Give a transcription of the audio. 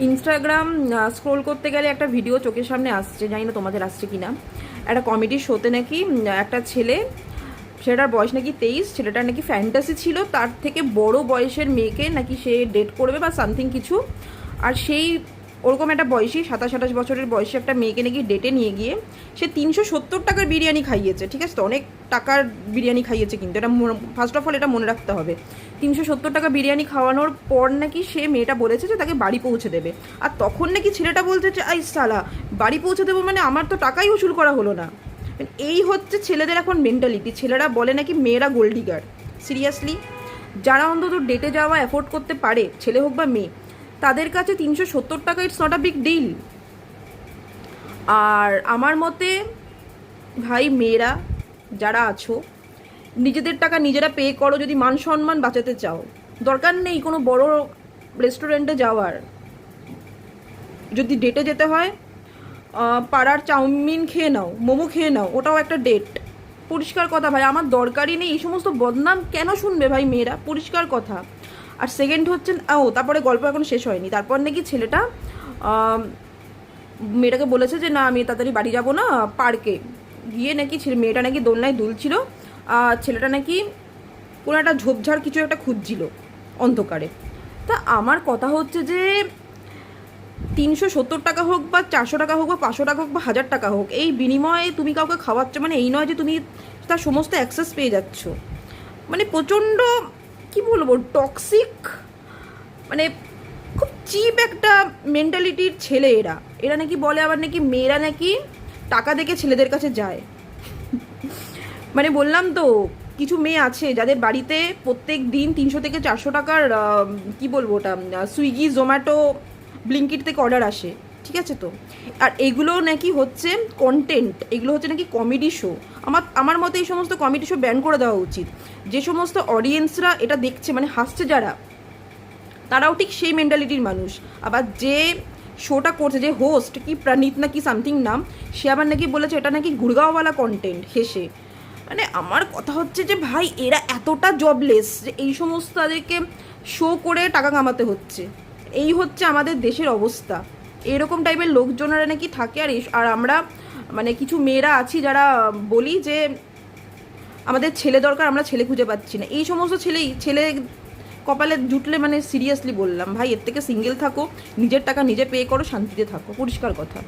Instagram scroll করতে গেলে একটা ভিডিও চোখের সামনে আসছে, জানি না তোমাদের আসছে কি না। একটা কমেডি শোতে নাকি একটা ছেলে, ছেলেটার বয়স নাকি 23, ছেলেটার নাকি ফ্যান্টাসি ছিল তার থেকে বড় বয়সের মেয়েকে নাকি সে ডেট করবে বা সামথিং কিছু। আর সেই ওরকম একটা বয়সী 27-28 বছরের বয়সী একটা মেয়েকে নাকি ডেটে নিয়ে গিয়ে সে 370 টাকার বিরিয়ানি খাইয়েছে। ঠিক আছে, তো অনেক টাকার বিরিয়ানি খাইয়েছে, কিন্তু এটা ফার্স্ট অফ অল এটা মনে রাখতে হবে। 370 টাকা বিরিয়ানি খাওয়ানোর পর নাকি সে মেয়েটা বলেছে যে তাকে বাড়ি পৌঁছে দেবে। আর তখন নাকি ছেলেটা বলছে যে আই সালা, বাড়ি পৌঁছে দেবো মানে আমার তো টাকাই উসুল করা হলো না। এই হচ্ছে ছেলেদের এখন মেন্টালিটি। ছেলেরা বলে নাকি মেয়েরা গোল্ড ডিগার। সিরিয়াসলি, যারা অন্তত ডেটে যাওয়া অ্যাফোর্ড করতে পারে, ছেলে হোক বা মেয়ে, তাদের কাছে 370 টাকা it's not a big deal. আর আমার মতে ভাই, মেয়েরা যারা আছো, নিজেদের টাকা নিজেরা পে করো যদি মান সম্মান বাঁচাতে চাও। দরকার নেই কোনো বড় রেস্টুরেন্টে যাওয়ার। যদি ডেটে যেতে হয়, পাড়ার চাউমিন খেয়ে নাও, মোমো খেয়ে নাও, ওটাও একটা ডেট। পরিষ্কার কথা ভাই, আমার দরকারই নেই এই সমস্ত বদনাম। কেন শুনবে ভাই মেয়েরা? পরিষ্কার কথা। আর সেকেন্ড হচ্ছে, তারপরে গল্প এখন শেষ হয়নি। তারপর নাকি ছেলেটা মেয়েটাকে বলেছে যে না আমি তাড়াতাড়ি বাড়ি যাবো না, পার্কে গিয়ে নাকি মেয়েটা নাকি দোলনায় দুলছিল, ছেলেটা নাকি কোনো একটা ঝোপঝাড় কিছু একটা খুঁজছিল অন্ধকারে। তা আমার কথা হচ্ছে যে 370 টাকা হোক বা 400 টাকা হোক বা 500 টাকা হোক বা 1000 টাকা হোক, এই বিনিময়ে তুমি কাউকে খাওয়াচ্ছ, মানে এই নয় যে তুমি তার সমস্ত অ্যাক্সেস পেয়ে যাচ্ছ। মানে প্রচণ্ড কি বলবো, টক্সিক, মানে খুব চিপ একটা মেন্টালিটির ছেলে এরা। এরা নাকি বলে আবার নাকি মেয়েরা নাকি টাকা দেখে ছেলেদের কাছে যায়। মানে বললাম তো, কিছু মেয়ে আছে যাদের বাড়িতে প্রত্যেক দিন 300 থেকে 400 টাকার কি বলবো ওটা, সুইগি, জোম্যাটো, ব্লিঙ্কিট থেকে অর্ডার আসে। ঠিক আছে তো, আর এগুলো নাকি হচ্ছে কন্টেন্ট, এগুলো হচ্ছে নাকি কমেডি শো। আমার মতে এই সমস্ত কমেডি শো ব্যান করে দেওয়া উচিত। যে সমস্ত অডিয়েন্সরা এটা দেখছে, মানে হাসছে যারা, তারাও ঠিক সেই মেন্টালিটির মানুষ। আবার যে শোটা করছে, যে হোস্ট কি প্রণীত নাকি সামথিং নাম, সে আবার নাকি বলেছে এটা নাকি গুড়গাঁওওয়ালা কন্টেন্ট, হেসে। মানে আমার কথা হচ্ছে যে ভাই, এরা এতটা জবলেস যে এই সমস্ত তাদেরকে শো করে টাকা কামাতে হচ্ছে। এই হচ্ছে আমাদের দেশের অবস্থা। এরকম টাইপের লোকজনেরা নাকি থাকে। আর আমরা মানে কিছু মেয়েরা আছি যারা বলি যে আমাদের ছেলে দরকার, আমরা ছেলে খুঁজে পাচ্ছি না। এই সমস্ত ছেলে কপালে জুটলে, মানে সিরিয়াসলি বললাম ভাই, এর থেকে সিঙ্গেল থাকো, নিজের টাকা নিজে পে করো, শান্তিতে থাকো। পরিষ্কার কথা।